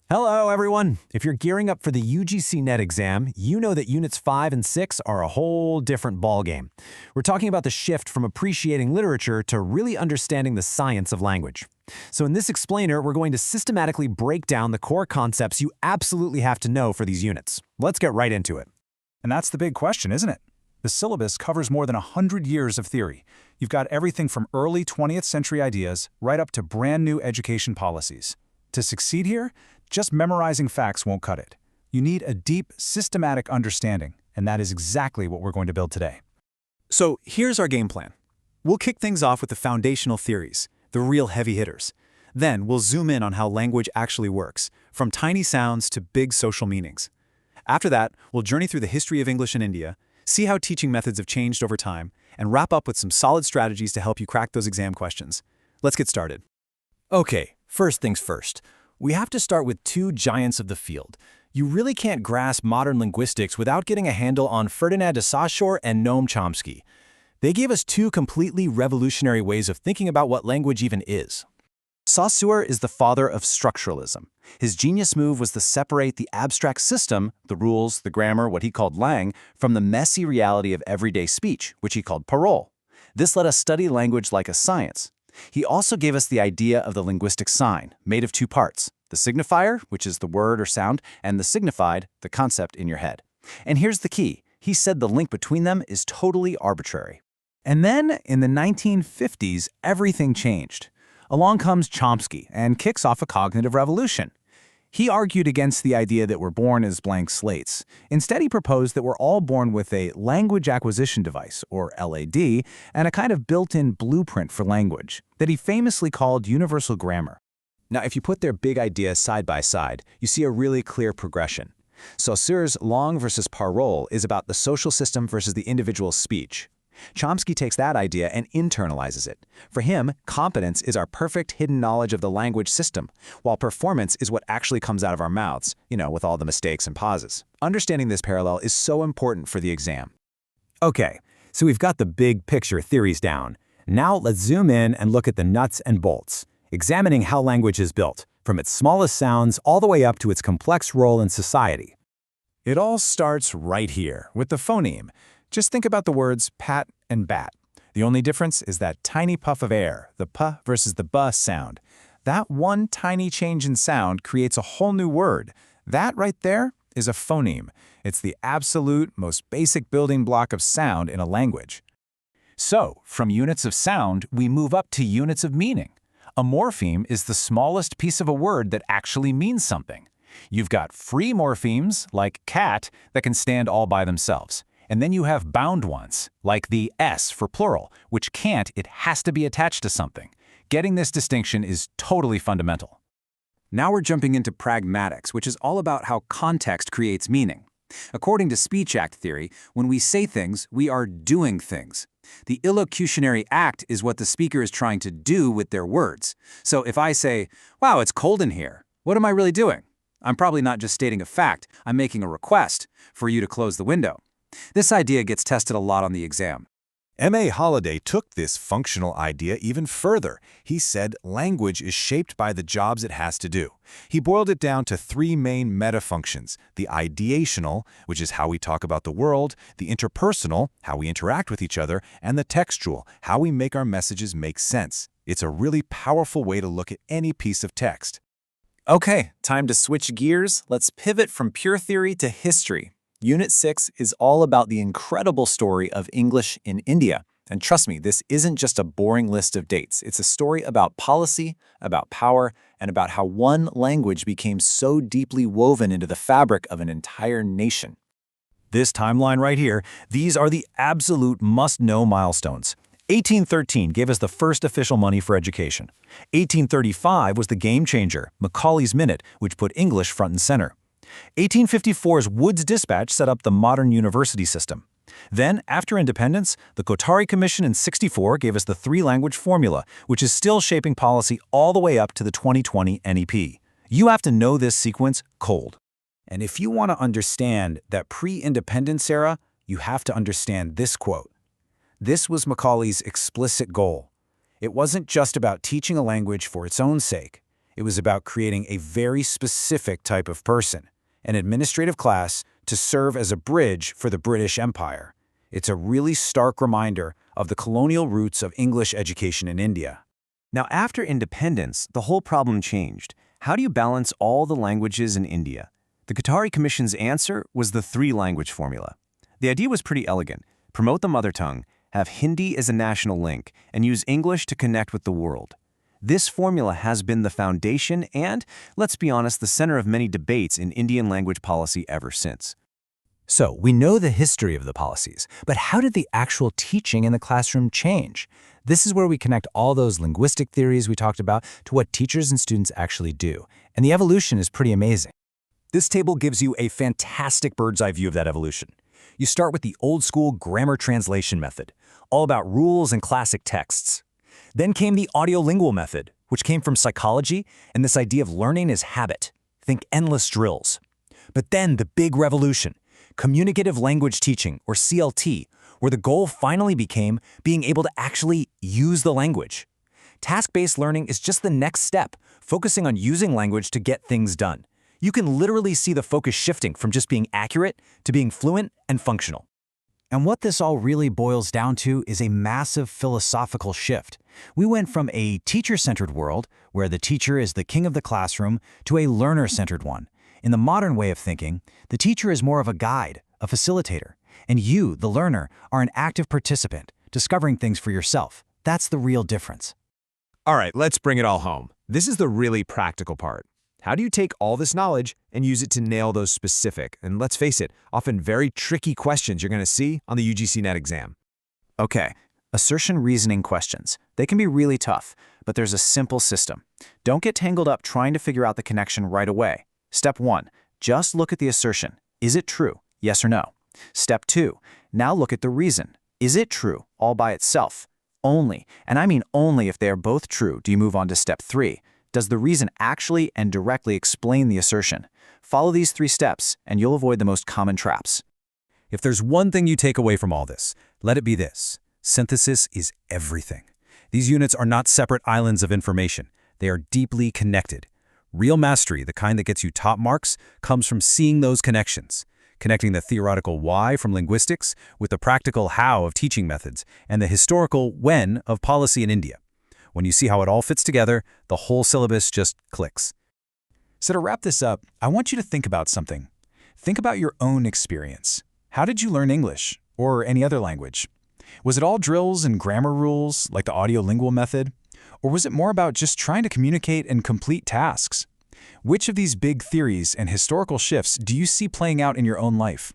Hello, everyone. If you're gearing up for the UGC NET exam, you know that Units 5 and 6 are a whole different ballgame. We're talking about the shift from appreciating literature to really understanding the science of language. So in this explainer, we're going to systematically break down the core concepts you absolutely have to know for these units. Let's get right into it. And that's the big question, isn't it? The syllabus covers more than 100 years of theory. You've got everything from early 20th century ideas right up to brand new education policies. To succeed here, just memorizing facts won't cut it. You need a deep, systematic understanding, and that is exactly what we're going to build today. So here's our game plan. We'll kick things off with the foundational theories, the real heavy hitters. Then we'll zoom in on how language actually works, from tiny sounds to big social meanings. After that, we'll journey through the history of English in India, see how teaching methods have changed over time, and wrap up with some solid strategies to help you crack those exam questions. Let's get started. Okay, first things first. We have to start with two giants of the field. You really can't grasp modern linguistics without getting a handle on Ferdinand de Saussure and Noam Chomsky. They gave us two completely revolutionary ways of thinking about what language even is. Saussure is the father of structuralism. His genius move was to separate the abstract system, the rules, the grammar, what he called Langue, from the messy reality of everyday speech, which he called Parole. This let us study language like a science. He also gave us the idea of the linguistic sign, made of two parts, the signifier, which is the word or sound, and the signified, the concept in your head. And here's the key. He said the link between them is totally arbitrary. And then, in the 1950s, everything changed. Along comes Chomsky and kicks off a cognitive revolution. He argued against the idea that we're born as blank slates. Instead, he proposed that we're all born with a language acquisition device, or LAD, and a kind of built-in blueprint for language that he famously called universal grammar. Now, if you put their big ideas side by side, you see a really clear progression. Saussure's Langue versus Parole is about the social system versus the individual speech. Chomsky takes that idea and internalizes it. For him, competence is our perfect hidden knowledge of the language system, while performance is what actually comes out of our mouths, with all the mistakes and pauses. Understanding this parallel is so important for the exam. Okay, so we've got the big picture theories down. Now let's zoom in and look at the nuts and bolts, examining how language is built, from its smallest sounds all the way up to its complex role in society. It all starts right here, with the phoneme. Just think about the words pat and bat. The only difference is that tiny puff of air, the p versus the b sound. That one tiny change in sound creates a whole new word. That right there is a phoneme. It's the absolute, most basic building block of sound in a language. So, from units of sound, we move up to units of meaning. A morpheme is the smallest piece of a word that actually means something. You've got free morphemes, like cat, that can stand all by themselves. And then you have bound ones, like the S for plural, which can't, it has to be attached to something. Getting this distinction is totally fundamental. Now we're jumping into pragmatics, which is all about how context creates meaning. According to speech act theory, when we say things, we are doing things. The illocutionary act is what the speaker is trying to do with their words. So if I say, "Wow, it's cold in here," what am I really doing? I'm probably not just stating a fact, I'm making a request for you to close the window. This idea gets tested a lot on the exam. M.A. Holliday took this functional idea even further. He said language is shaped by the jobs it has to do. He boiled it down to three main meta-functions: the ideational, which is how we talk about the world, the interpersonal, how we interact with each other, and the textual, how we make our messages make sense. It's a really powerful way to look at any piece of text. Okay, time to switch gears. Let's pivot from pure theory to history. Unit 6 is all about the incredible story of English in India. And trust me, this isn't just a boring list of dates. It's a story about policy, about power, and about how one language became so deeply woven into the fabric of an entire nation. This timeline right here, these are the absolute must-know milestones. 1813 gave us the first official money for education. 1835 was the game changer, Macaulay's Minute, which put English front and center. 1854's Wood's Dispatch set up the modern university system. Then, after independence, the Kotari Commission in '64 gave us the three-language formula, which is still shaping policy all the way up to the 2020 NEP. You have to know this sequence cold. And if you want to understand that pre-independence era, you have to understand this quote. This was Macaulay's explicit goal. It wasn't just about teaching a language for its own sake. It was about creating a very specific type of person, an administrative class to serve as a bridge for the British Empire. It's a really stark reminder of the colonial roots of English education in India. Now, after independence, the whole problem changed. How do you balance all the languages in India? The Qatari Commission's answer was the three-language formula. The idea was pretty elegant. Promote the mother tongue, have Hindi as a national link, and use English to connect with the world. This formula has been the foundation and, let's be honest, the center of many debates in Indian language policy ever since. So, we know the history of the policies, but how did the actual teaching in the classroom change? This is where we connect all those linguistic theories we talked about to what teachers and students actually do. And the evolution is pretty amazing. This table gives you a fantastic bird's-eye view of that evolution. You start with the old-school grammar translation method, all about rules and classic texts. Then came the audiolingual method, which came from psychology and this idea of learning as habit. Think endless drills. But then the big revolution, communicative language teaching, or CLT, where the goal finally became being able to actually use the language. Task-based learning is just the next step, focusing on using language to get things done. You can literally see the focus shifting from just being accurate to being fluent and functional. And what this all really boils down to is a massive philosophical shift. We went from a teacher-centered world, where the teacher is the king of the classroom, to a learner-centered one. In the modern way of thinking, the teacher is more of a guide, a facilitator, and you, the learner, are an active participant, discovering things for yourself. That's the real difference. All right, let's bring it all home. This is the really practical part. How do you take all this knowledge and use it to nail those specific, and let's face it, often very tricky questions you're going to see on the UGC NET exam? Okay, assertion reasoning questions. They can be really tough, but there's a simple system. Don't get tangled up trying to figure out the connection right away. Step 1, just look at the assertion. Is it true? Yes or no? Step 2, now look at the reason. Is it true all by itself? Only, and I mean only if they are both true, do you move on to step 3. Does the reason actually and directly explain the assertion? Follow these 3 steps, and you'll avoid the most common traps. If there's one thing you take away from all this, let it be this. Synthesis is everything. These units are not separate islands of information. They are deeply connected. Real mastery, the kind that gets you top marks, comes from seeing those connections, connecting the theoretical why from linguistics with the practical how of teaching methods and the historical when of policy in India. When you see how it all fits together, the whole syllabus just clicks. So to wrap this up, I want you to think about something. Think about your own experience. How did you learn English or any other language? Was it all drills and grammar rules like the audiolingual method? Or was it more about just trying to communicate and complete tasks? Which of these big theories and historical shifts do you see playing out in your own life?